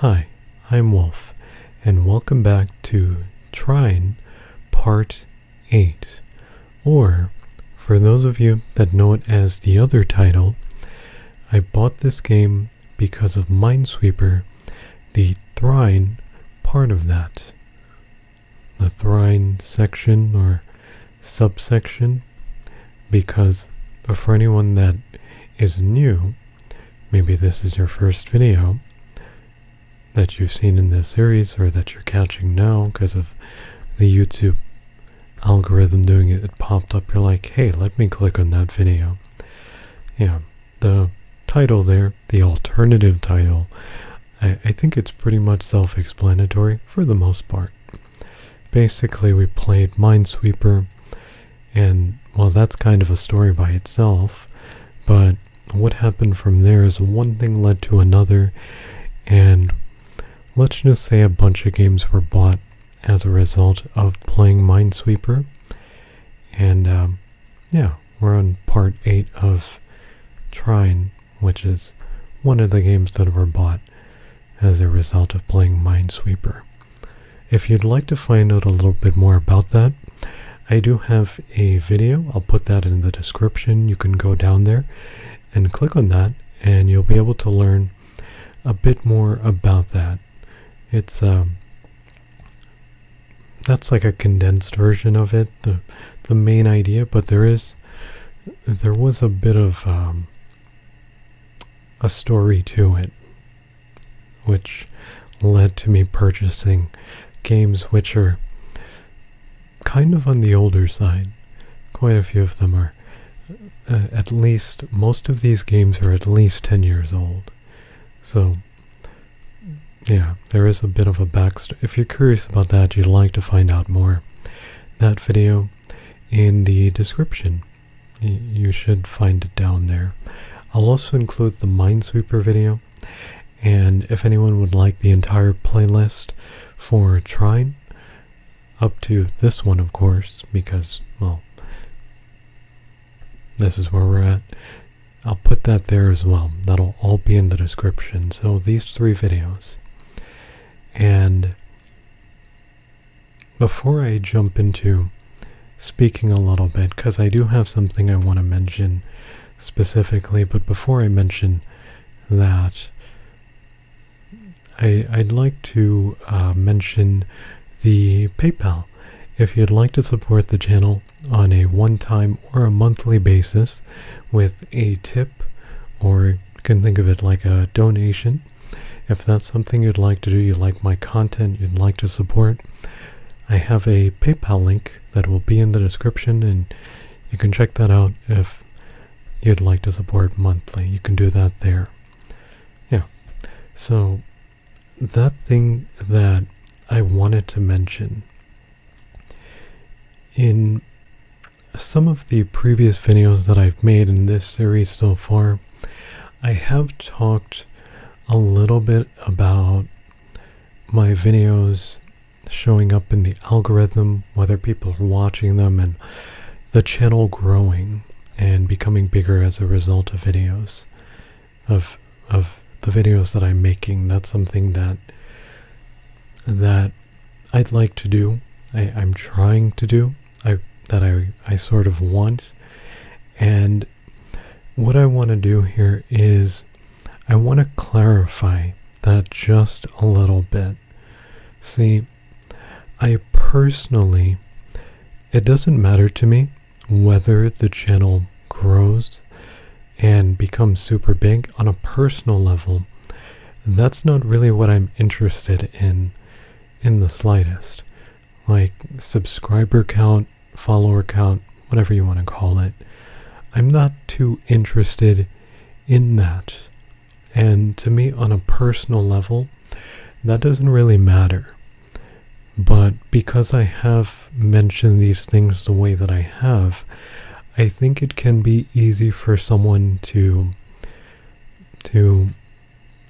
Hi, I'm Wolf, and welcome back to Trine Part 8, or, for those of you that know it as the other title, I bought this game because of Minesweeper, the Trine part of that. The Trine section or subsection, because for anyone that is new, maybe this is your first video that you've seen in this series or that you're catching now because of the YouTube algorithm doing it, it popped up, you're like, hey, let me click on that video. Yeah, the title there, the alternative title, I think it's pretty much self-explanatory for the most part. Basically, we played Minesweeper, and, well, that's kind of a story by itself, but what happened from there is one thing led to another, and let's just say a bunch of games were bought as a result of playing Minesweeper, and yeah, we're on part 8 of Trine, which is one of the games that were bought as a result of playing Minesweeper. If you'd like to find out a little bit more about that, I do have a video. I'll put that in the description. You can go down there and click on that, and you'll be able to learn a bit more about that. It's that's like a condensed version of it, the main idea, but there was a bit of a story to it, which led to me purchasing games which are kind of on the older side. Quite a few of them are, at least, most of these games are at least 10 years old. So, yeah, there is a bit of a backstory. If you're curious about that, you'd like to find out more, that video in the description. You should find it down there. I'll also include the Minesweeper video, and if anyone would like the entire playlist for Trine, up to this one, of course, because, well, this is where we're at, I'll put that there as well. That'll all be in the description. So these 3 videos. And before I jump into speaking a little bit, because I do have something I want to mention specifically, but before I mention that, I'd like to mention the PayPal. If you'd like to support the channel on a one-time or a monthly basis with a tip, or you can think of it like a donation, if that's something you'd like to do, you like my content, you'd like to support, I have a PayPal link that will be in the description, and you can check that out if you'd like to support monthly. You can do that there. Yeah. So that thing that I wanted to mention, in some of the previous videos that I've made in this series so far, I have talked a little bit about my videos showing up in the algorithm, whether people are watching them, and the channel growing and becoming bigger as a result of videos, of the videos that I'm making. That's something that I'd like to do. I'm trying to do. I sort of want. And what I want to do here is I want to clarify that just a little bit. See, I personally, it doesn't matter to me whether the channel grows and becomes super big on a personal level. That's not really what I'm interested in the slightest. Like subscriber count, follower count, whatever you want to call it. I'm not too interested in that. And to me, on a personal level, that doesn't really matter. But because I have mentioned these things the way that I have, I think it can be easy for someone to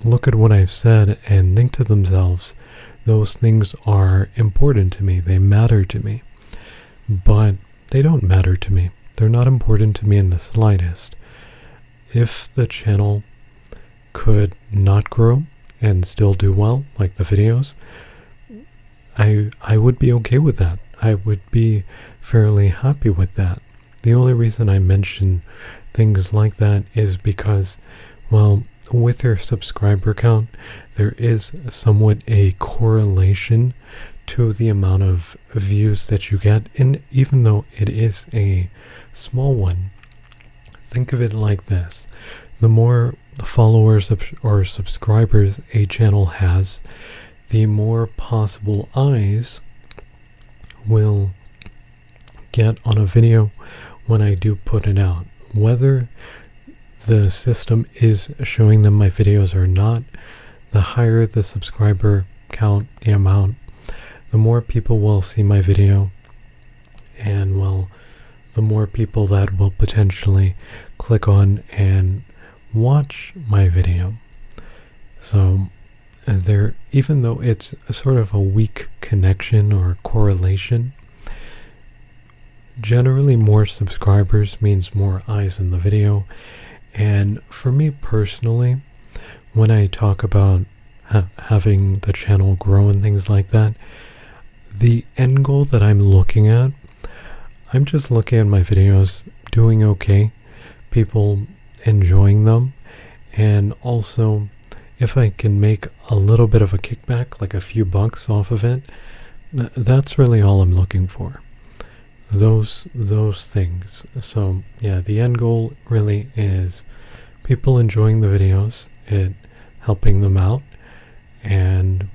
look at what I've said and think to themselves, those things are important to me, they matter to me. But they don't matter to me. They're not important to me in the slightest. If the channel could not grow, and still do well, like the videos, I would be okay with that. I would be fairly happy with that. The only reason I mention things like that is because, well, with your subscriber count, there is somewhat a correlation to the amount of views that you get, and even though it is a small one, think of it like this. The more followers or subscribers a channel has, the more possible eyes will get on a video when I do put it out. Whether the system is showing them my videos or not, the higher the subscriber count, the amount, the more people will see my video, and well, the more people that will potentially click on and watch my video. So there, even though it's a sort of a weak connection or correlation, generally more subscribers means more eyes in the video. And for me personally, when I talk about having the channel grow and things like that, the end goal that I'm looking at, I'm just looking at my videos doing okay, people enjoying them, and also if I can make a little bit of a kickback, like a few bucks off of it, that's really all I'm looking for. Those things. So yeah, the end goal really is people enjoying the videos, it helping them out, and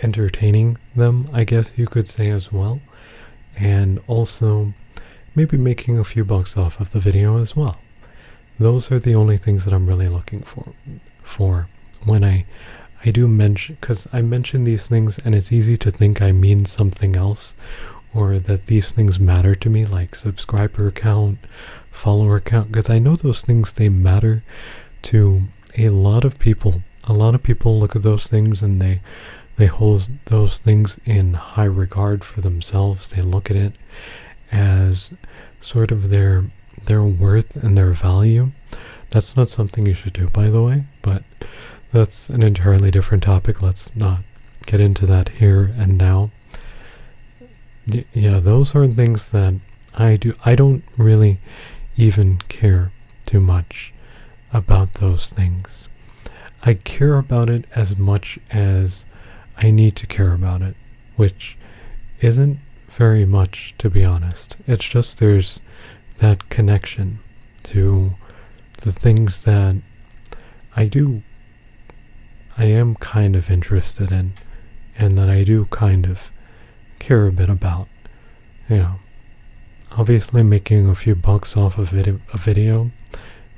entertaining them, I guess you could say as well, and also maybe making a few bucks off of the video as well. Those are the only things that I'm really looking for when I do mention, because I mention these things and it's easy to think I mean something else, or that these things matter to me, like subscriber count, follower count, because I know those things, they matter to a lot of people. A lot of people look at those things and they hold those things in high regard for themselves. They look at it as sort of their worth and their value. That's not something you should do, by the way, but that's an entirely different topic. Let's not get into that here and now. Yeah, those are things that I don't really even care too much about those things. I care about it as much as I need to care about it, which isn't very much, to be honest. It's just there's that connection to the things that I am kind of interested in, and that I do kind of care a bit about. You know, obviously making a few bucks off of a video,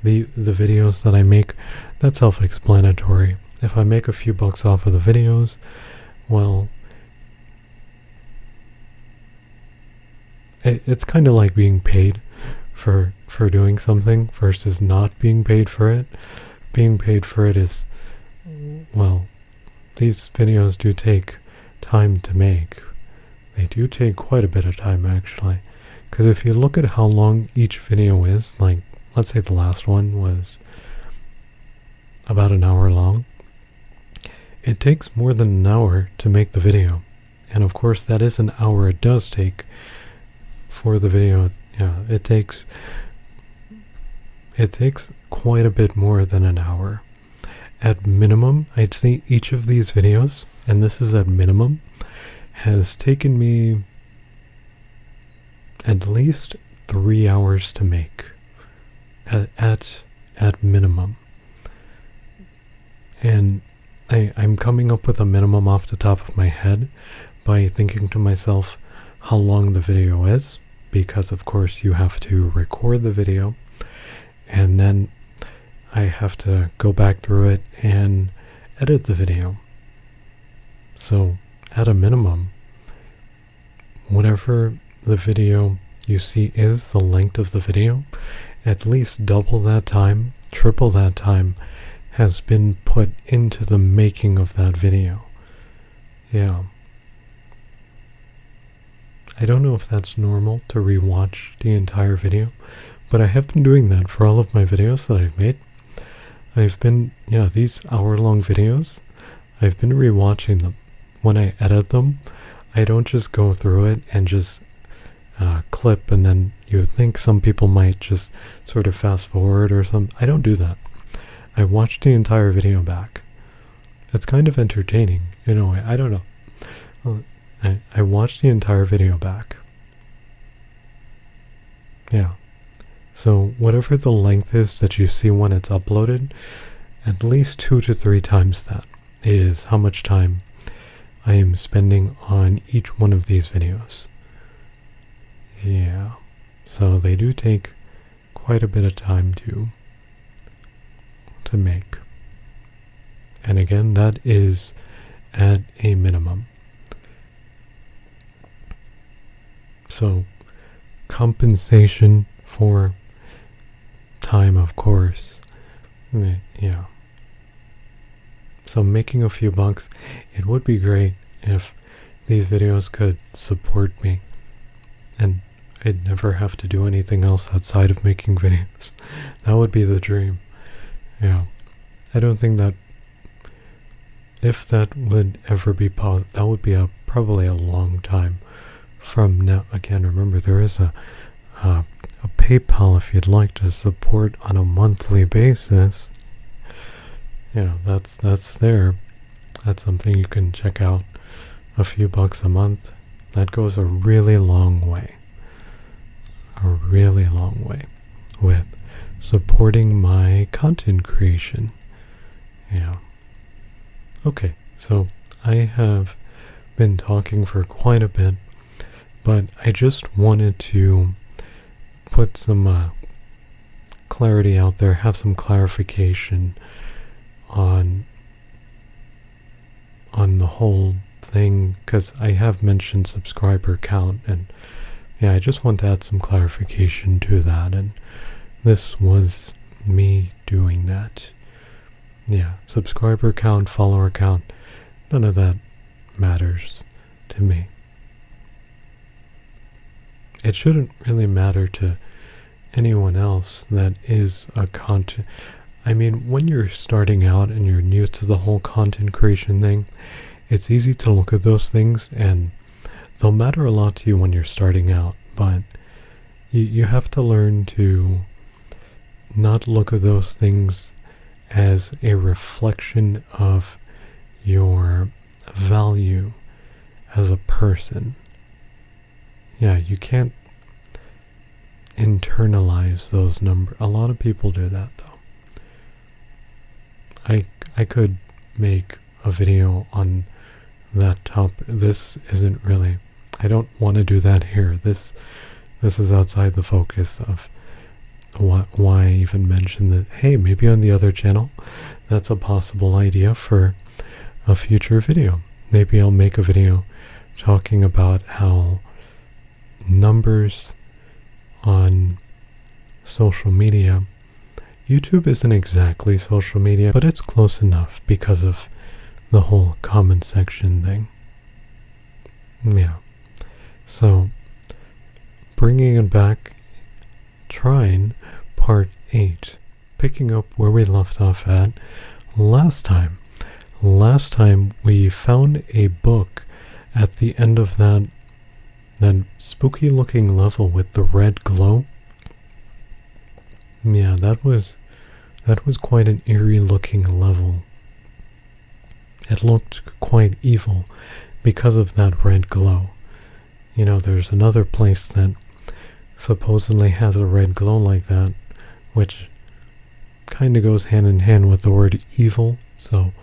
the videos that I make, that's self-explanatory. If I make a few bucks off of the videos, well, it's kind of like being paid for doing something versus not being paid for it. Being paid for it is, well, these videos do take time to make. They do take quite a bit of time, actually, because if you look at how long each video is, like let's say the last one was about an hour long, it takes more than an hour to make the video. And of course that is an hour it does take for the video. Yeah, it takes quite a bit more than an hour. At minimum, I'd say each of these videos, and this is at minimum, has taken me at least 3 hours to make. At minimum. And I'm coming up with a minimum off the top of my head by thinking to myself how long the video is, because of course you have to record the video and then I have to go back through it and edit the video. So at a minimum, whatever the video you see is the length of the video, at least double that time, triple that time has been put into the making of that video. Yeah. I don't know if that's normal to rewatch the entire video, but I have been doing that for all of my videos that I've made. I've been, these hour-long videos, I've been rewatching them. When I edit them, I don't just go through it and just clip, and then you would think some people might just sort of fast forward or something. I don't do that. I watch the entire video back. It's kind of entertaining in a way. I don't know. I watched the entire video back. Yeah. So whatever the length is that you see when it's uploaded, at least 2 to 3 times that is how much time I am spending on each one of these videos. Yeah. So they do take quite a bit of time to make. And again, that is at a minimum. So compensation for time, of course. Yeah. So making a few bucks, it would be great if these videos could support me and I'd never have to do anything else outside of making videos. That would be the dream. Yeah. I don't think that if that would ever be possible, that would be probably a long time from now. Again, remember, there is a PayPal if you'd like to support on a monthly basis. Yeah, that's there. That's something you can check out. A few bucks a month. That goes a really long way. A really long way with supporting my content creation. Yeah. Okay, so I have been talking for quite a bit, but I just wanted to put some clarity out there, have some clarification on the whole thing, because I have mentioned subscriber count, and yeah, I just want to add some clarification to that, and this was me doing that. Yeah, subscriber count, follower count, none of that matters to me. It shouldn't really matter to anyone else that is a content. I mean, when you're starting out and you're new to the whole content creation thing, it's easy to look at those things and they'll matter a lot to you when you're starting out, but you have to learn to not look at those things as a reflection of your value as a person. Yeah, you can't internalize those numbers. A lot of people do that though. I could make a video on that topic. This isn't really, I don't want to do that here. This is outside the focus of why I even mentioned that, hey, maybe on the other channel, that's a possible idea for a future video. Maybe I'll make a video talking about how numbers on social media, YouTube isn't exactly social media, but it's close enough because of the whole comment section thing. Yeah. So, bringing it back, Trine, part 8. Picking up where we left off at last time. Last time we found a book at the end of that spooky looking level with the red glow. Yeah, that was quite an eerie looking level. It looked quite evil because of that red glow. You know, there's another place that supposedly has a red glow like that, which kind of goes hand in hand with the word evil, so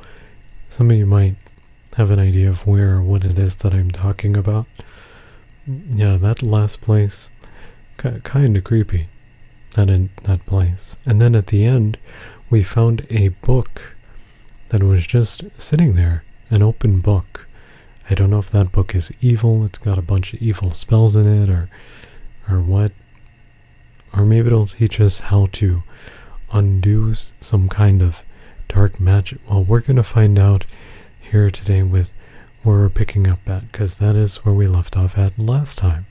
some of you might have an idea of where or what it is that I'm talking about. Yeah, that last place, kind of creepy, that place. And then at the end, we found a book that was just sitting there, an open book. I don't know if that book is evil, it's got a bunch of evil spells in it, or what. Or maybe it'll teach us how to undo some kind of dark magic. Well, we're going to find out here today with where we're picking up at, because that is where we left off at last time.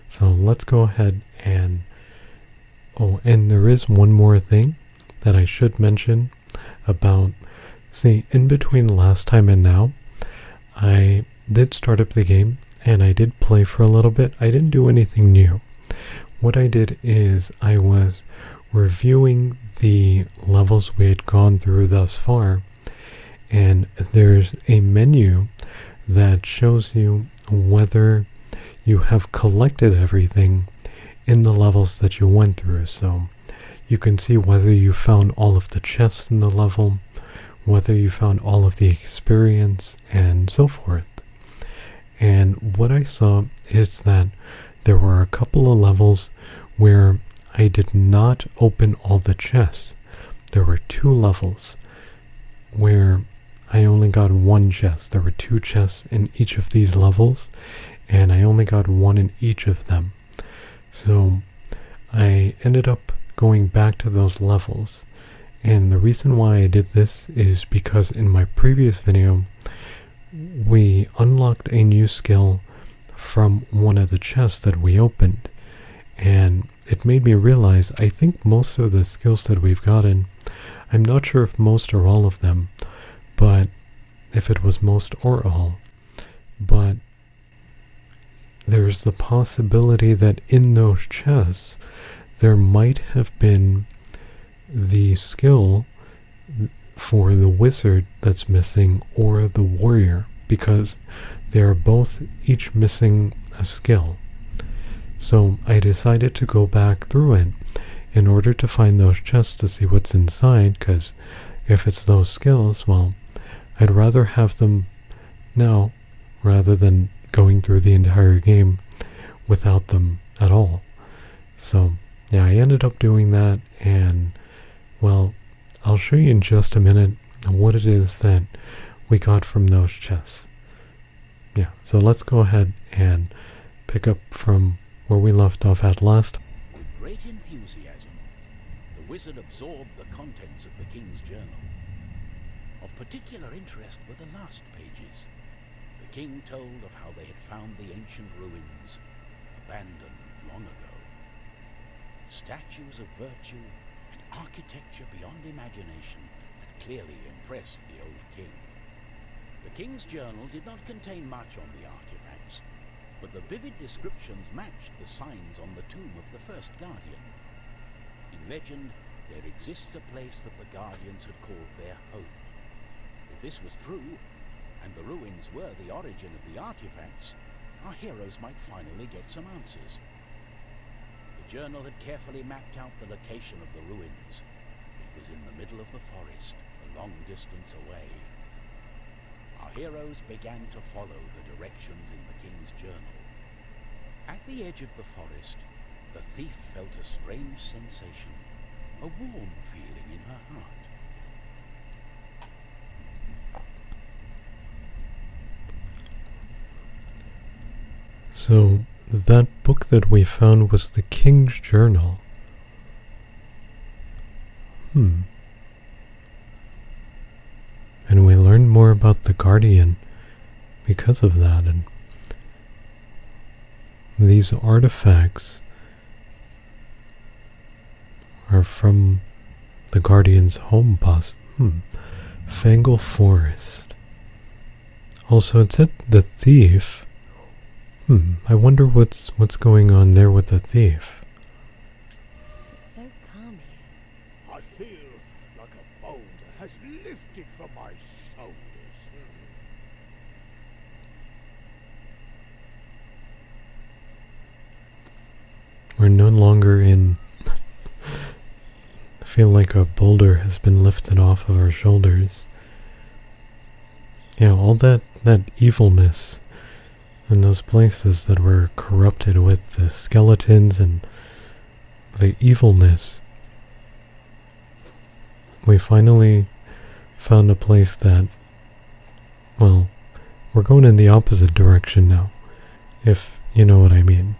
So let's go ahead and... Oh, and there is one more thing that I should mention about See, in between last time and now, I did start up the game and I did play for a little bit. I didn't do anything new. What I did is I was reviewing the levels we had gone through thus far, and there's a menu that shows you whether you have collected everything in the levels that you went through. So you can see whether you found all of the chests in the level, whether you found all of the experience, and so forth. And what I saw is that there were a couple of levels where I did not open all the chests. There were 2 levels where I only got 1 chest. There were 2 chests in each of these levels, and I only got 1 in each of them. So I ended up going back to those levels. And the reason why I did this is because in my previous video, we unlocked a new skill from one of the chests that we opened. And it made me realize I think most of the skills that we've gotten, I'm not sure if most or all of them, but if it was most or all, but there's the possibility that in those chests there might have been the skill for the wizard that's missing or the warrior, because they are both each missing a skill. So I decided to go back through it in order to find those chests to see what's inside, because if it's those skills, well, I'd rather have them now rather than going through the entire game without them at all. So yeah, I ended up doing that, and well, I'll show you in just a minute what it is that we got from those chests. Yeah, so let's go ahead and pick up from where we left off at last. With great enthusiasm, the wizard absorbed the contents of the king's journal. Of particular interest were the last pages. The king told of how they had found the ancient ruins, abandoned long ago. Statues of virtue and architecture beyond imagination had clearly impressed the old king. The king's journal did not contain much on the artifacts, but the vivid descriptions matched the signs on the tomb of the first guardian. In legend, there exists a place that the guardians had called their home. If this was true, and the ruins were the origin of the artifacts, our heroes might finally get some answers. The journal had carefully mapped out the location of the ruins. It was in the middle of the forest, a long distance away. Our heroes began to follow the directions in the king's journal. At the edge of the forest, the thief felt a strange sensation, a warm feeling in her heart. So that book that we found was the King's Journal. And we learned more about the Guardian because of that. And these artifacts are from the Guardian's home, Fangle Forest. Also, it said the thief. I wonder what's going on there with the thief. It's so calm here. I feel like a boulder has lifted from my shoulders. We're no longer in... I feel like a boulder has been lifted off of our shoulders. Yeah, all that evilness in those places that were corrupted with the skeletons and the evilness. We finally found a place that, well, we're going in the opposite direction now, if you know what I mean.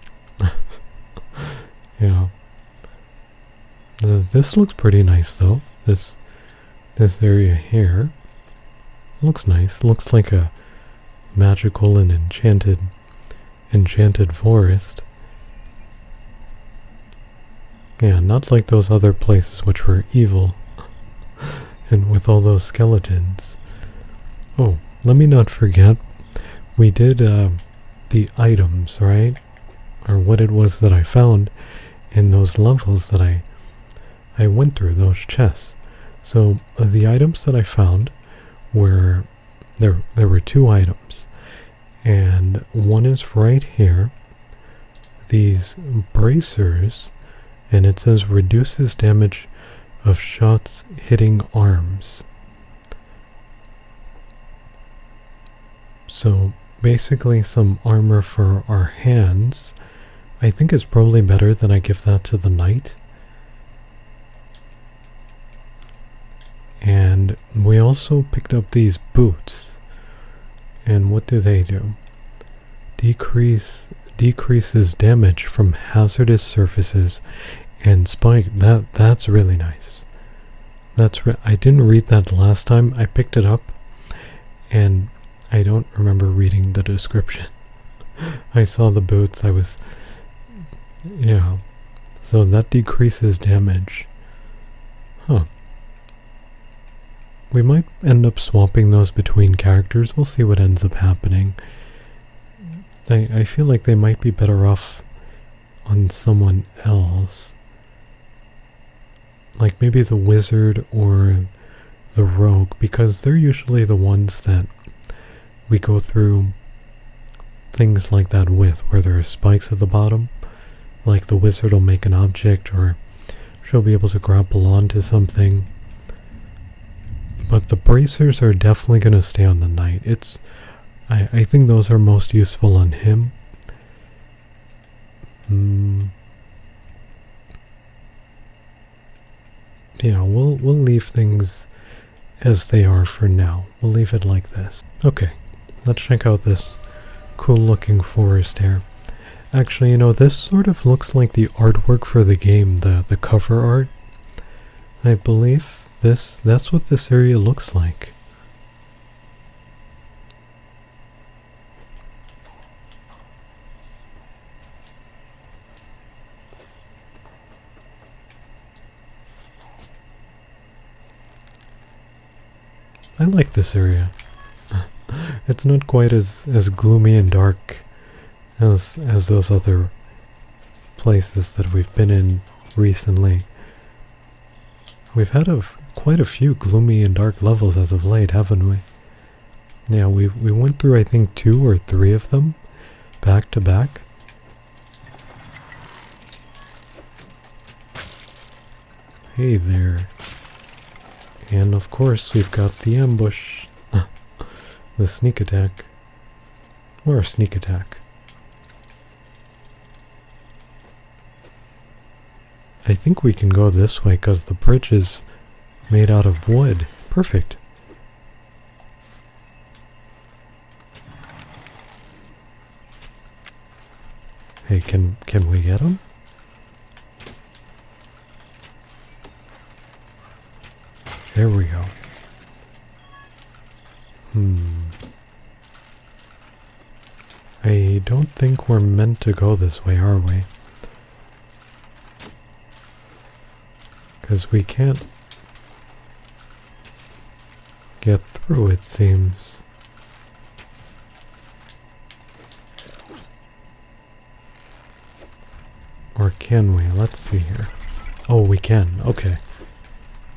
Yeah. This looks pretty nice though. This area here looks nice. Looks like a magical and enchanted forest. Yeah, not like those other places which were evil And with all those skeletons. Oh, let me not forget, we did the items, right? Or what it was that I found in those levels that I went through, those chests. So the items that I found were, there were 2 items. And one is right here. These bracers, and it says reduces damage of shots hitting arms. So basically some armor for our hands. I think it's probably better that I give that to the knight. And we also picked up these boots. And what do? Decreases damage from hazardous surfaces and spike. That's really nice. I didn't read that last time I picked it up, and I don't remember reading the description. I saw the boots. So that decreases damage. Huh. We might end up swapping those between characters. We'll see what ends up happening. I feel like they might be better off on someone else. Like maybe the wizard or the rogue, because they're usually the ones that we go through things like that with, where there are spikes at the bottom. Like the wizard will make an object, or she'll be able to grapple onto something. But the bracers are definitely going to stay on the knight. I think those are most useful on him. Yeah, we'll leave things as they are for now. We'll leave it like this. Okay, let's check out this cool looking forest here. Actually, this sort of looks like the artwork for the game, the cover art. I believe that's what this area looks like. I like this area. It's not quite as gloomy and dark as those other places that we've been in recently. We've had quite a few gloomy and dark levels as of late, haven't we? Yeah, we went through I think 2 or 3 of them back to back. Hey there. And of course we've got the ambush. The sneak attack. Or a sneak attack. I think we can go this way because the bridge is made out of wood. Perfect. Hey, can we get him? There we go. I don't think we're meant to go this way, are we? Because we can't get through, it seems. Or can we? Let's see here. Oh, we can. Okay.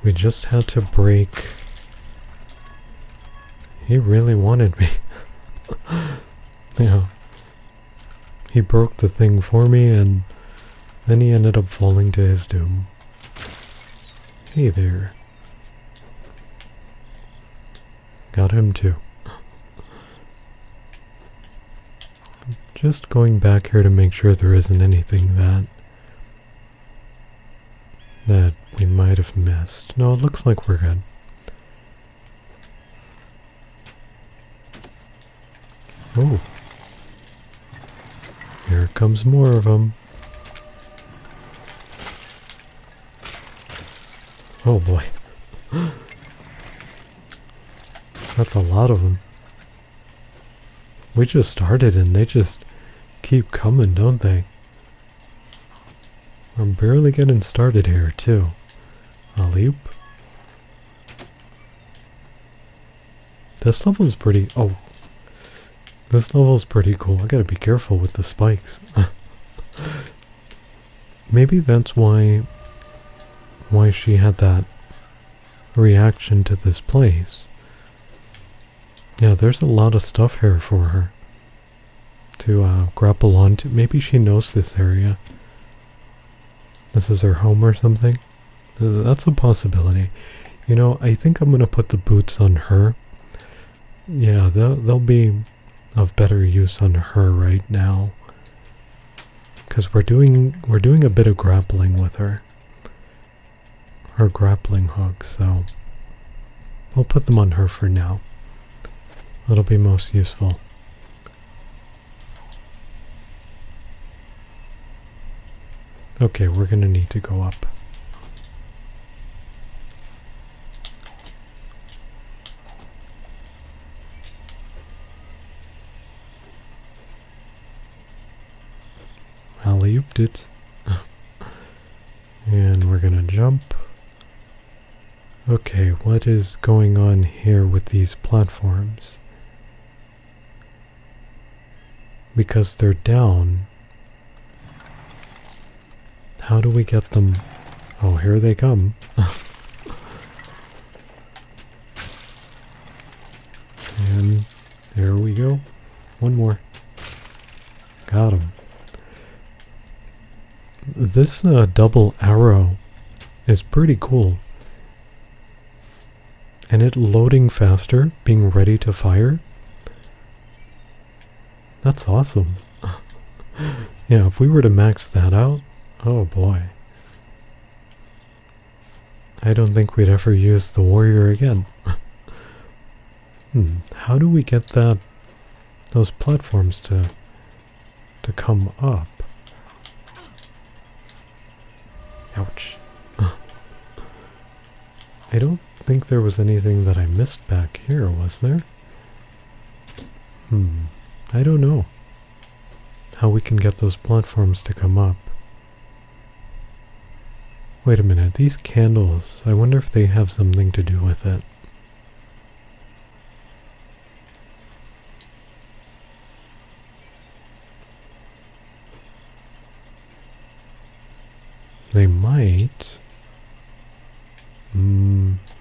We just had to break. He really wanted me. Yeah. He broke the thing for me, and then he ended up falling to his doom. Hey there. Got him too. Just going back here to make sure there isn't anything that we might have missed. No, it looks like we're good. Oh. Here comes more of them. Oh boy. That's a lot of them. We just started and they just keep coming, don't they? I'm barely getting started here, too. Alley-oop. This level is pretty... Oh. This level is pretty cool. I gotta be careful with the spikes. Maybe that's why she had that reaction to this place. Yeah, there's a lot of stuff here for her to grapple onto. Maybe she knows this area. This is her home or something. That's a possibility. You know, I think I'm gonna put the boots on her. Yeah, they'll be of better use on her right now. Because we're doing a bit of grappling with her. Her grappling hook, so we'll put them on her for now. That'll be most useful. Okay, we're gonna need to go up. Alley-ooped it. And we're gonna jump. Okay, what is going on here with these platforms? Because they're down. How do we get them? Oh, here they come. And there we go. One more. Got him. This double arrow is pretty cool. And it loading faster, being ready to fire. That's awesome. Yeah, if we were to max that out, oh boy. I don't think we'd ever use the warrior again. How do we get those platforms to come up? Ouch. I don't think there was anything that I missed back here, was there? I don't know how we can get those platforms to come up. Wait a minute, these candles, I wonder if they have something to do with it. They might.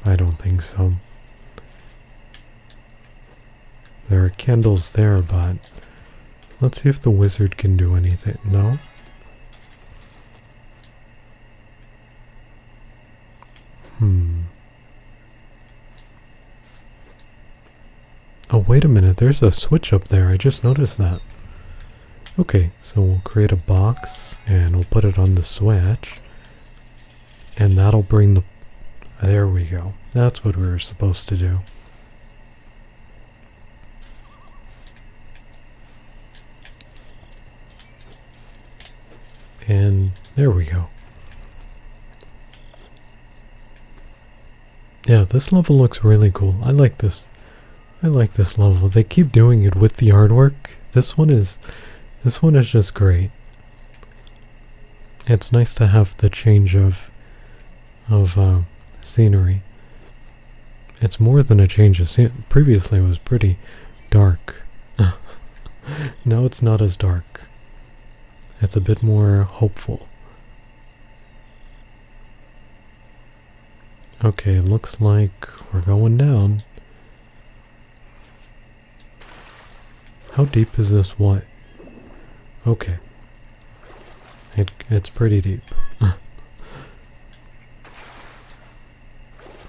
I don't think so. There are candles there, but let's see if the wizard can do anything. No? Oh, wait a minute. There's a switch up there. I just noticed that. Okay, so we'll create a box and we'll put it on the switch. And that'll bring the... There we go. That's what we were supposed to do. And there we go. Yeah, this level looks really cool. I like this. I like this level. They keep doing it with the artwork. This one is just great. It's nice to have the change of scenery. It's more than a change of scenery. Previously it was pretty dark. Now it's not as dark. It's a bit more hopeful. Okay, looks like we're going down. How deep is this? What? Okay. It's pretty deep.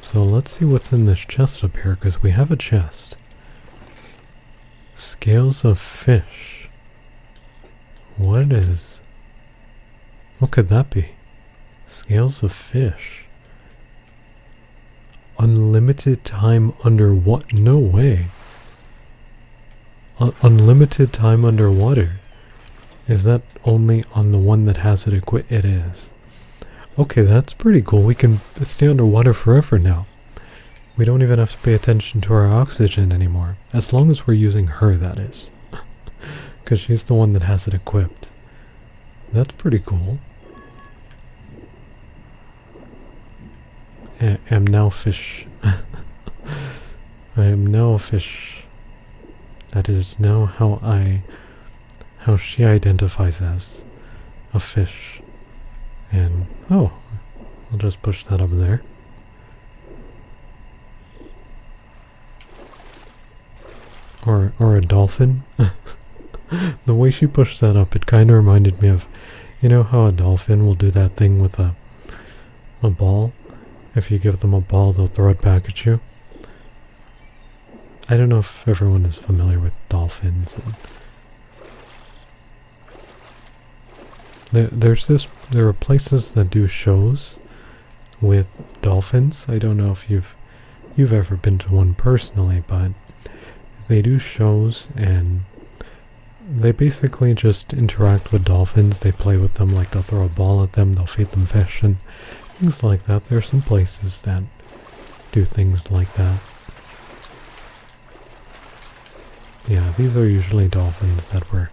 So let's see what's in this chest up here, because we have a chest. Scales of fish. What is... What could that be? Scales of fish. Unlimited time under what? No way. Unlimited time underwater. Is that only on the one that has it equipped? It is. Okay, that's pretty cool. We can stay underwater forever now. We don't even have to pay attention to our oxygen anymore. As long as we're using her, that is. Because she's the one that has it equipped. That's pretty cool. Am now fish. I am now a fish. That is now how she identifies as a fish. And, oh, I'll just push that up there. Or a dolphin. The way she pushed that up, it kind of reminded me of, you know how a dolphin will do that thing with a ball? If you give them a ball, they'll throw it back at you. I don't know if everyone is familiar with dolphins. And there are places that do shows with dolphins. I don't know if you've ever been to one personally, but they do shows and they basically just interact with dolphins. They play with them, like they'll throw a ball at them, they'll feed them fish and things like that. There are some places that do things like that. Yeah, these are usually dolphins that were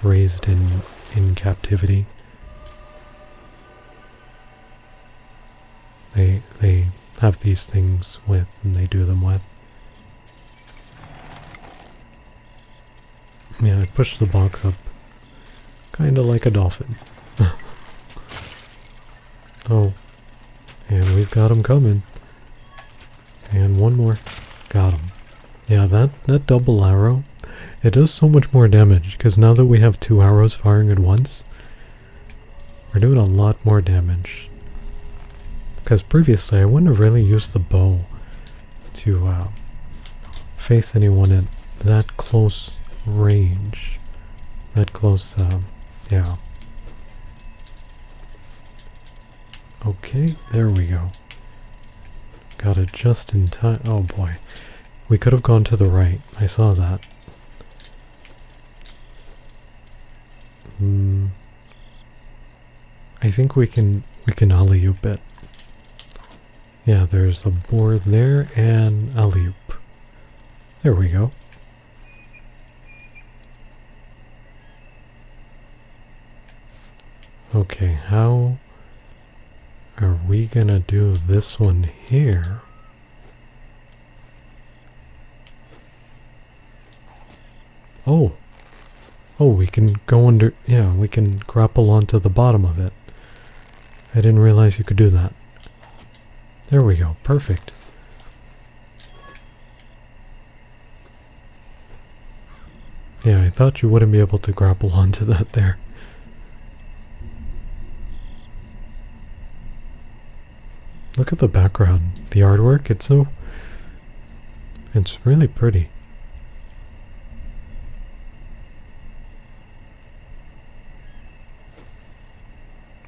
raised in captivity. They have these things with, and they do them with. Yeah, I pushed the box up, kinda like a dolphin. Oh, and we've got him coming. And one more. Got him. Yeah, that double arrow, it does so much more damage, because now that we have 2 arrows firing at once, we're doing a lot more damage. Because previously I wouldn't have really used the bow to face anyone at that close range. That close, yeah. Okay, there we go. Got it just in time. Oh boy. We could have gone to the right. I saw that. I think we can alley-oop it. Yeah, there's a board there and alley-oop. There we go. Okay, how are we gonna do this one here? Oh, we can go under, yeah, we can grapple onto the bottom of it. I didn't realize you could do that. There we go, perfect. Yeah, I thought you wouldn't be able to grapple onto that there. Look at the background, the artwork, it's really pretty.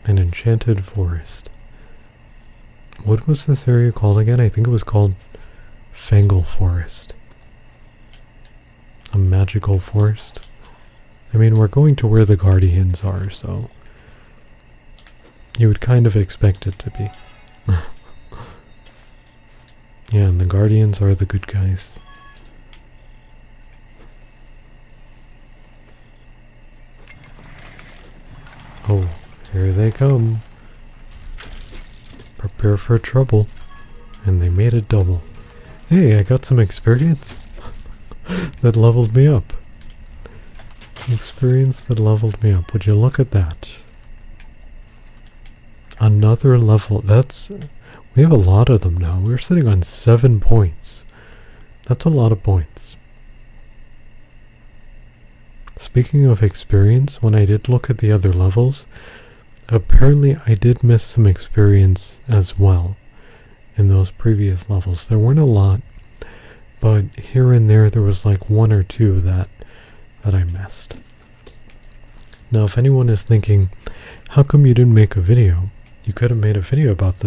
An enchanted forest. What was this area called again? I think it was called Fangle Forest. A magical forest. I mean, we're going to where the Guardians are, so you would kind of expect it to be. Yeah, and the Guardians are the good guys. Oh, here they come. Prepare for trouble. And they made it double. Hey, I got some experience that leveled me up. Experience that leveled me up. Would you look at that? Another level. We have a lot of them now. We're sitting on 7 points. That's a lot of points. Speaking of experience, when I did look at the other levels, apparently I did miss some experience as well in those previous levels. There weren't a lot, but here and there was like 1 or 2 that I missed. Now if anyone is thinking, how come you didn't make a video? You could have made a video about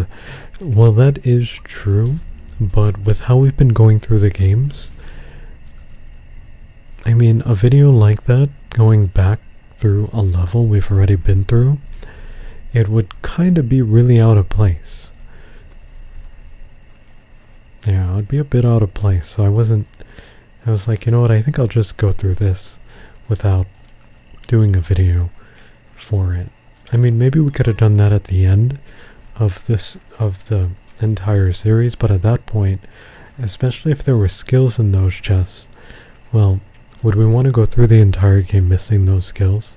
well, that is true, but with how we've been going through the games, I mean, a video like that, going back through a level we've already been through, it would kind of be really out of place. Yeah, it would be a bit out of place, so I was like, you know what, I think I'll just go through this without doing a video for it. I mean, maybe we could have done that at the end of the entire series, but at that point, especially if there were skills in those chests, well, would we want to go through the entire game missing those skills?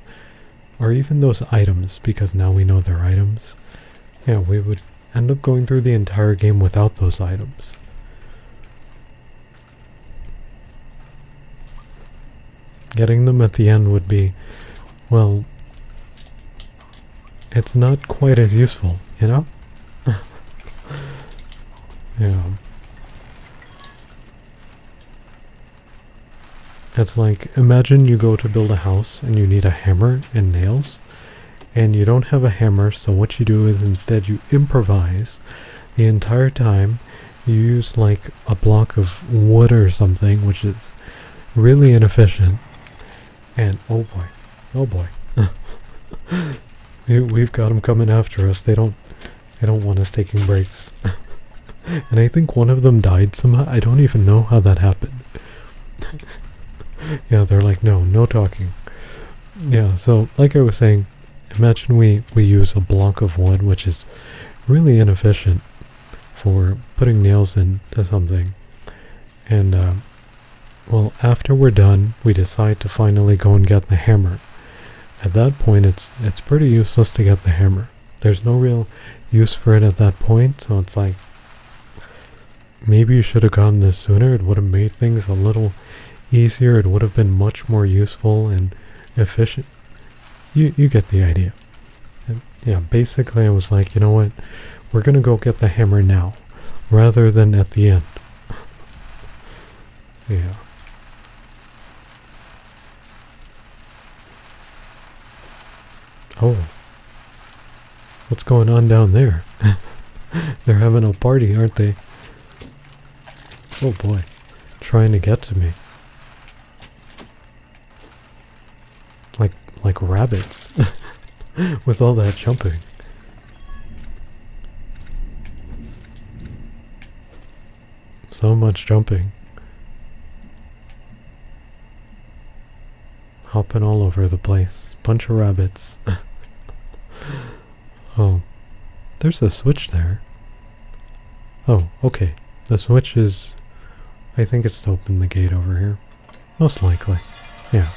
Or even those items, because now we know they're items. Yeah, we would end up going through the entire game without those items. Getting them at the end would be, well, it's not quite as useful, you know? Yeah. It's like, imagine you go to build a house and you need a hammer and nails, and you don't have a hammer, so what you do is instead you improvise the entire time. You use like a block of wood or something, which is really inefficient. And oh boy, we've got them coming after us. They don't want us taking breaks. And I think one of them died somehow. I don't even know how that happened. Yeah, they're like, no talking. Yeah, so like I was saying, imagine we use a block of wood, which is really inefficient for putting nails into something. And, well, after we're done, we decide to finally go and get the hammer. At that point, it's pretty useless to get the hammer. There's no real use for it at that point, so it's like, maybe you should have gotten this sooner. It would have made things a little easier. It would have been much more useful and efficient. You get the idea. And yeah, basically I was like, you know what? We're gonna go get the hammer now, rather than at the end. Yeah. Oh. What's going on down there? They're having a party, aren't they? Oh boy. Trying to get to me. Like rabbits. With all that jumping. So much jumping. Hopping all over the place. Bunch of rabbits. Oh. There's a switch there. Oh, okay. The switch is... I think it's to open the gate over here. Most likely. Yeah.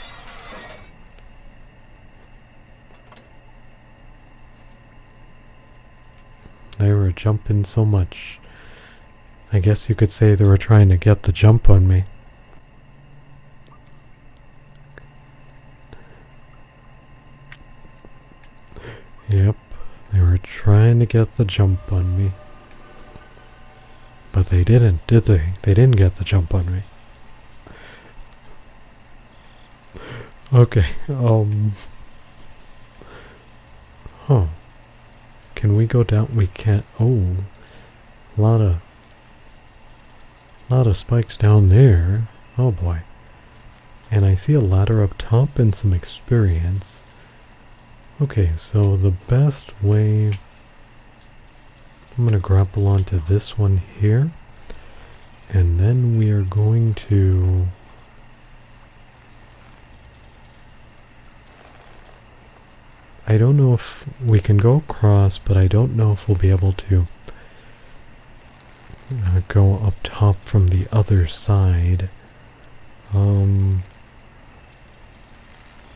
They were jumping so much. I guess you could say they were trying to get the jump on me. Yep, they were trying to get the jump on me. But they didn't, did they? They didn't get the jump on me. Okay, Huh. Can we go down? We can't. Oh. Lot of spikes down there. Oh boy. And I see a ladder up top and some experience. Okay, so the best way... I'm gonna grapple onto this one here. And then we are going to... I don't know if we can go across, but I don't know if we'll be able to go up top from the other side.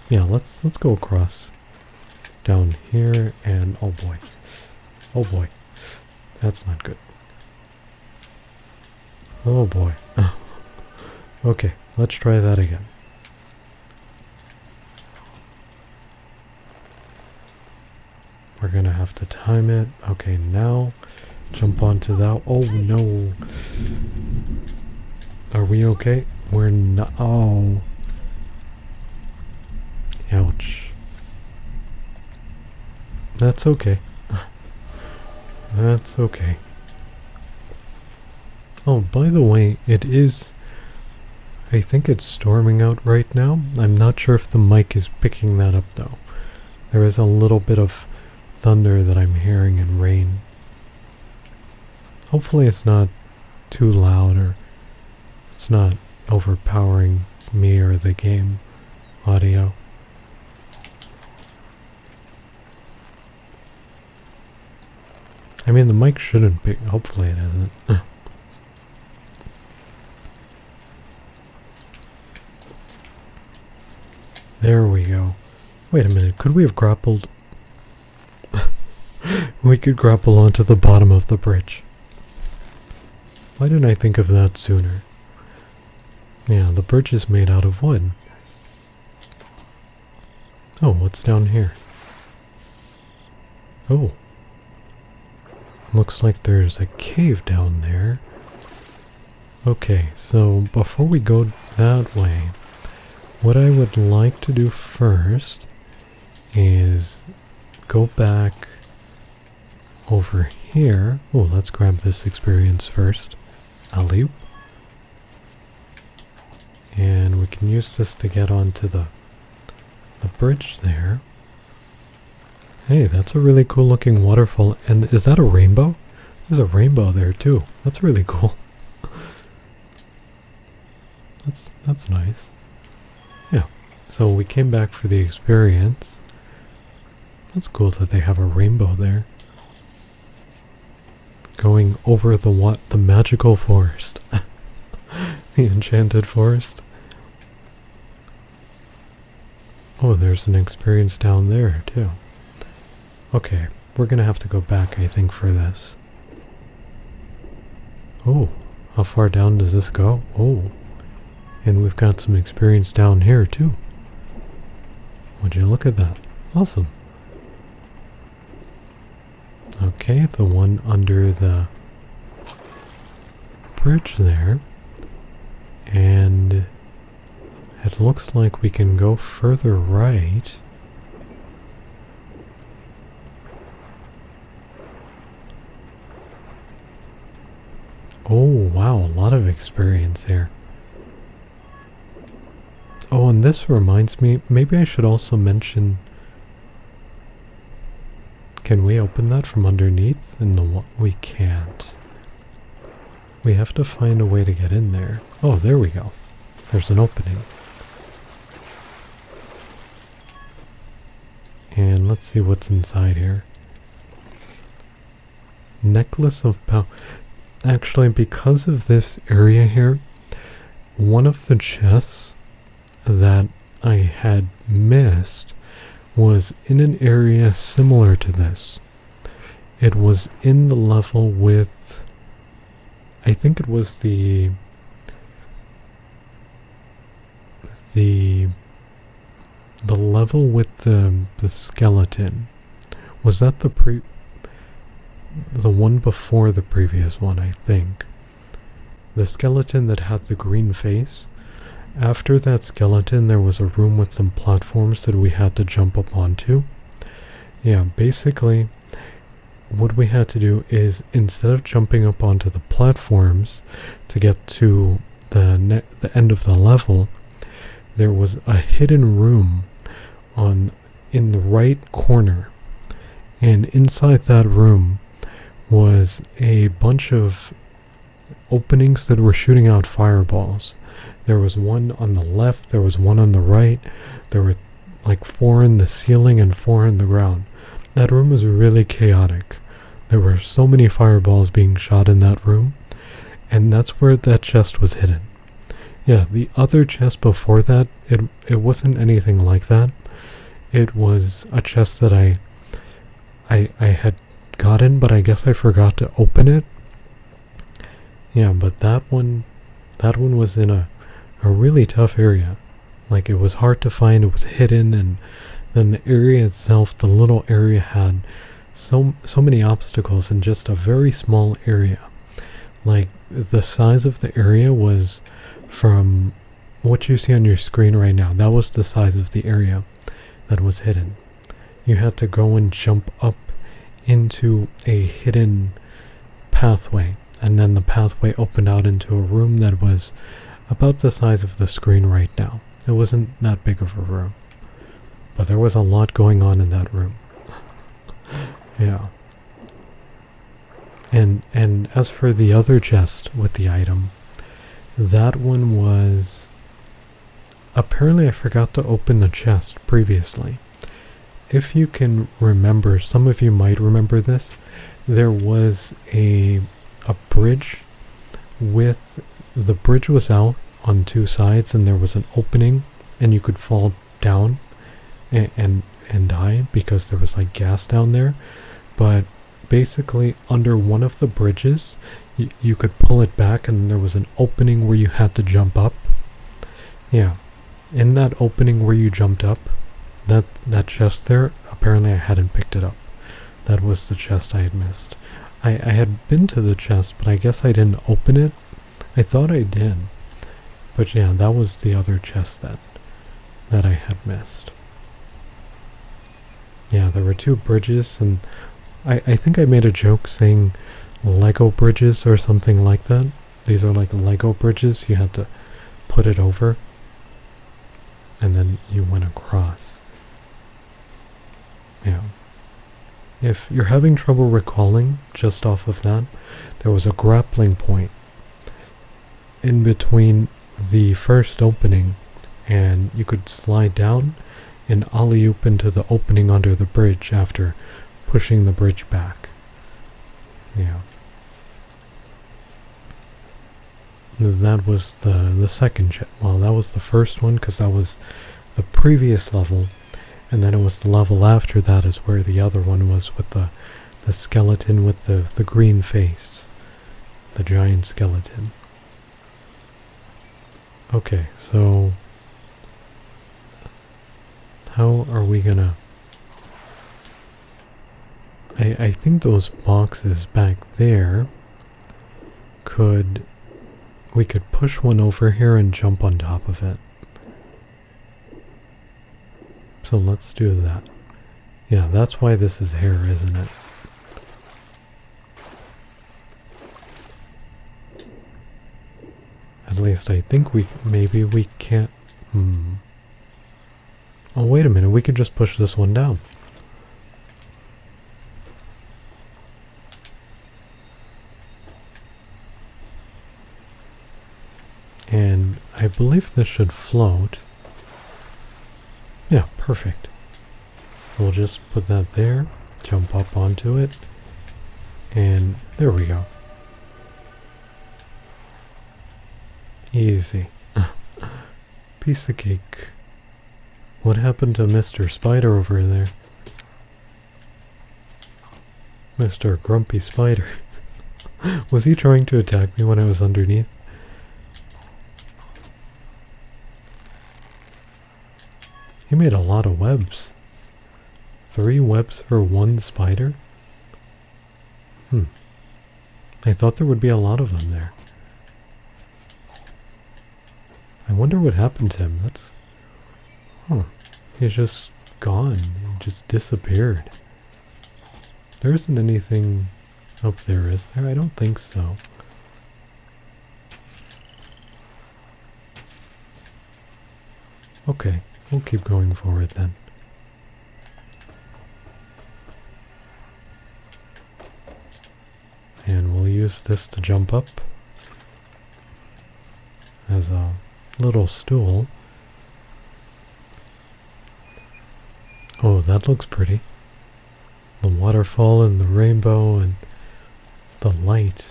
Yeah, let's go across down here, and oh boy, that's not good. Oh boy. Okay, let's try that again. We're gonna have to time it. Okay, now jump onto that. Oh no. Are we okay? We're not. Oh. Ouch. That's okay. That's okay. Oh, by the way, it is... I think it's storming out right now. I'm not sure if the mic is picking that up though. There is a little bit of thunder that I'm hearing and rain. Hopefully it's not too loud or it's not overpowering me or the game audio. I mean, the mic shouldn't be. Hopefully it isn't. There we go. Wait a minute, could we have grappled? We could grapple onto the bottom of the bridge. Why didn't I think of that sooner? Yeah, the bridge is made out of wood. Oh, what's down here? Oh. Looks like there's a cave down there. Okay, so before we go that way, what I would like to do first is go back over here. Oh, let's grab this experience first. Alley-oop. And we can use this to get onto the bridge there. Hey, that's a really cool looking waterfall. And is that a rainbow? There's a rainbow there too. That's really cool. That's nice. Yeah. So we came back for the experience. That's cool that they have a rainbow there. Going over the magical forest. The enchanted forest. Oh, there's an experience down there too. Okay, we're gonna have to go back, I think, for this. Oh, how far down does this go? Oh, and we've got some experience down here too. Would you look at that? Awesome. Okay, the one under the bridge there. And it looks like we can go further right. Oh, wow, a lot of experience here. Oh, and this reminds me, maybe I should also mention... Can we open that from underneath? No, we can't. We have to find a way to get in there. Oh, there we go. There's an opening. And let's see what's inside here. Necklace of power. Actually, because of this area here, one of the chests that I had missed was in an area similar to this. It was in the level with, I think it was the level with the skeleton. Was that the one before the previous one, I think. The skeleton that had the green face. After that skeleton, there was a room with some platforms that we had to jump up onto. Yeah, basically, what we had to do is, instead of jumping up onto the platforms to get to the end of the level, there was a hidden room in the right corner. And inside that room was a bunch of openings that were shooting out fireballs. There was one on the left, there was one on the right, there were like 4 in the ceiling and 4 in the ground. That room was really chaotic. There were so many fireballs being shot in that room, and that's where that chest was hidden. Yeah, the other chest before that, it wasn't anything like that. It was a chest that I had gotten, but I guess I forgot to open it. Yeah, but that one was in a really tough area. Like, it was hard to find, it was hidden, and then the area itself, the little area, had so many obstacles in just a very small area. Like, the size of the area was from what you see on your screen right now. That was the size of the area that was hidden. You had to go and jump up into a hidden pathway, and then the pathway opened out into a room that was about the size of the screen right now. It wasn't that big of a room, but there was a lot going on in that room. Yeah. And as for the other chest with the item, that one was... Apparently I forgot to open the chest previously. If you can remember, some of you might remember this, there was a bridge with... The bridge was out on 2 sides and there was an opening and you could fall down and die because there was like gas down there. But basically under one of the bridges, you could pull it back and there was an opening where you had to jump up. Yeah, in that opening where you jumped up, that chest there, apparently I hadn't picked it up. That was the chest I had missed. I had been to the chest, but I guess I didn't open it. I thought I did. But yeah, that was the other chest that I had missed. Yeah, there were two bridges, and I think I made a joke saying Lego bridges or something like that. These are like Lego bridges. You had to put it over, and then you went across. Yeah. If you're having trouble recalling, just off of that, there was a grappling point in between the first opening, and you could slide down and alley-oop into the opening under the bridge after pushing the bridge back. Yeah. That was the second well, that was the first one because that was the previous level, and then it was the level after that is where the other one was with the skeleton with the green face. The giant skeleton. Okay, so how are we gonna... I think those boxes back there we could push one over here and jump on top of it. So let's do that. Yeah, that's why this is hair, isn't it? At least I think maybe we can't... Oh, wait a minute, we could just push this one down. And I believe this should float. Yeah, perfect. We'll just put that there, jump up onto it, and there we go. Easy. Piece of cake. What happened to Mr. Spider over there? Mr. Grumpy Spider. Was he trying to attack me when I was underneath? He made a lot of webs. 3 webs for 1 spider? I thought there would be a lot of them there. I wonder what happened to him. He's just gone. He just disappeared. There isn't anything up there, is there? I don't think so. Okay, we'll keep going forward then. And we'll use this to jump up as a little stool. Oh, that looks pretty. The waterfall and the rainbow and the light.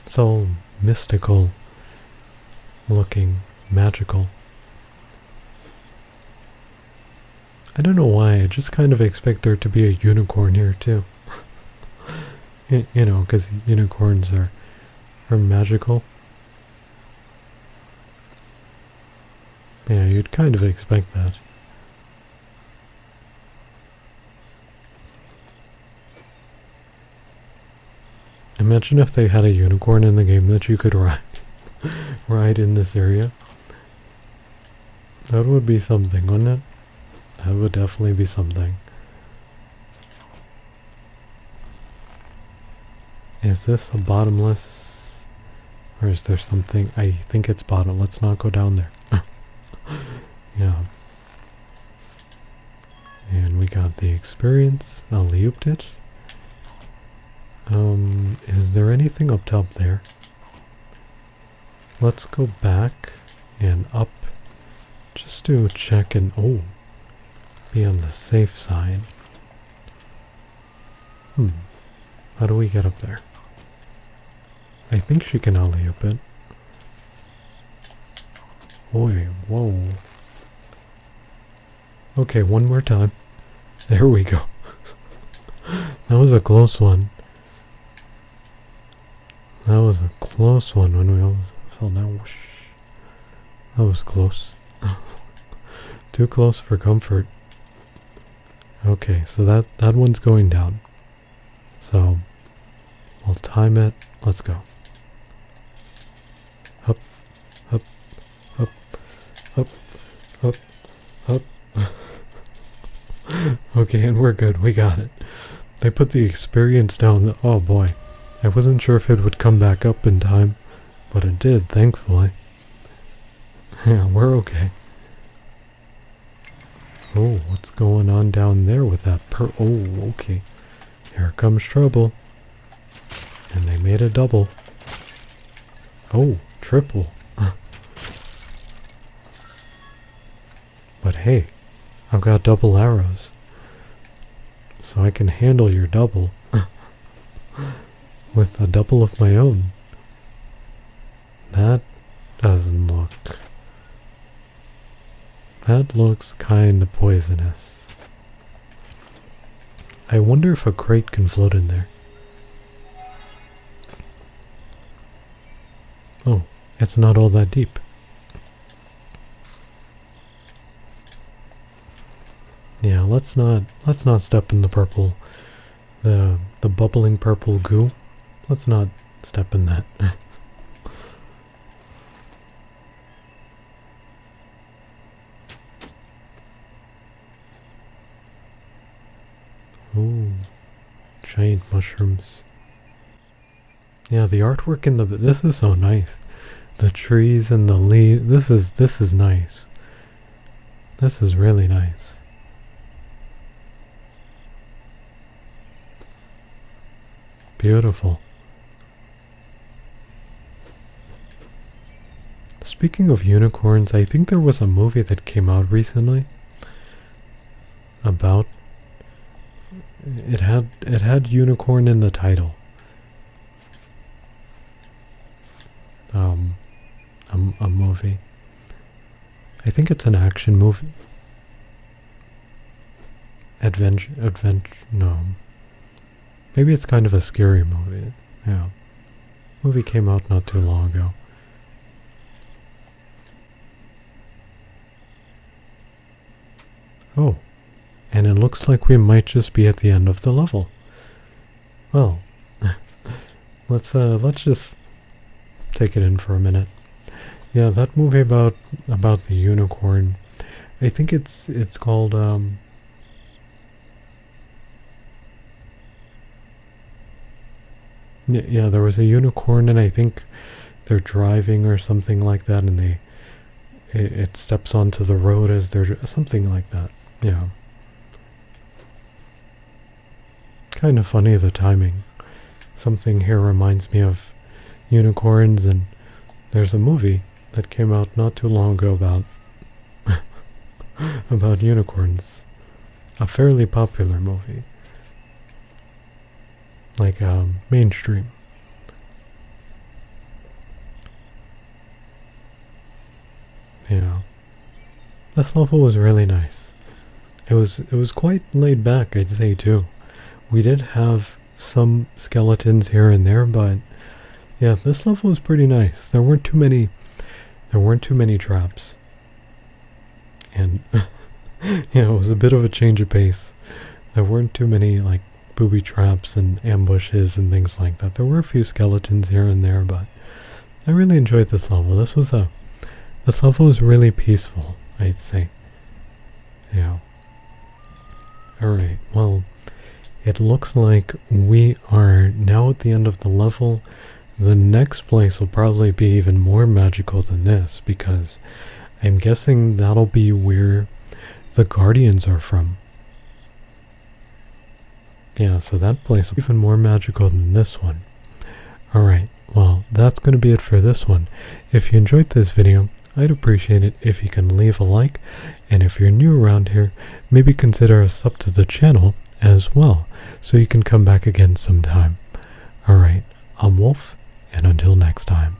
It's all mystical looking, magical. I don't know why, I just kind of expect there to be a unicorn here too. You know, because unicorns are magical. Yeah, you'd kind of expect that. Imagine if they had a unicorn in the game that you could ride in this area. That would be something, wouldn't it? That would definitely be something. Is this a bottomless? Or is there something? I think it's bottom. Let's not go down there. Yeah. And we got the experience. Alley-ooped it. Is there anything up top there? Let's go back and up just to check and be on the safe side. How do we get up there? I think she can alley-oop it. Boy, whoa. Okay, one more time. There we go. That was a close one. That was a close one when we almost fell down. Whoosh. That was close. Too close for comfort. Okay, so that one's going down. So, we'll time it. Let's go. Up, up, up, up, up, up. Okay, and we're good. We got it. They put the experience down. Oh boy. I wasn't sure if it would come back up in time, but it did, thankfully. Yeah, we're okay. Oh, what's going on down there with that oh, okay. Here comes trouble. And they made a double. Oh, triple. But hey, I've got double arrows. So I can handle your double. With a double of my own. That doesn't look... That looks kinda poisonous. I wonder if a crate can float in there. Oh, it's not all that deep. Yeah, let's not step in the purple, the bubbling purple goo. Let's not step in that. Ooh, giant mushrooms. Yeah, the artwork in this is so nice. The trees and the leaves. This is nice. This is really nice. Beautiful. Speaking of unicorns, I think there was a movie that came out recently about it had unicorn in the title. A movie. I think it's an action movie. Adventure, no. Maybe it's kind of a scary movie. Yeah. Movie came out not too long ago. Oh. And it looks like we might just be at the end of the level. Well, let's just take it in for a minute. Yeah, that movie about the unicorn. I think it's called yeah, there was a unicorn, and I think they're driving or something like that, and it steps onto the road as they're something like that. Yeah. Kind of funny, the timing. Something here reminds me of unicorns, and there's a movie that came out not too long ago about unicorns. A fairly popular movie. Like mainstream. Yeah. This level was really nice. It was quite laid back, I'd say, too. We did have some skeletons here and there, but yeah, this level was pretty nice. There weren't too many traps. And yeah, it was a bit of a change of pace. There weren't too many like booby traps and ambushes and things like that. There were a few skeletons here and there, but I really enjoyed this level. This level was really peaceful, I'd say. Yeah. Alright, well, it looks like we are now at the end of the level. The next place will probably be even more magical than this, because I'm guessing that'll be where the Guardians are from. Yeah, so that place will be even more magical than this one. Alright, well, that's going to be it for this one. If you enjoyed this video, I'd appreciate it if you can leave a like, and if you're new around here, maybe consider a sub to the channel as well, so you can come back again sometime. Alright, I'm Wolf, and until next time.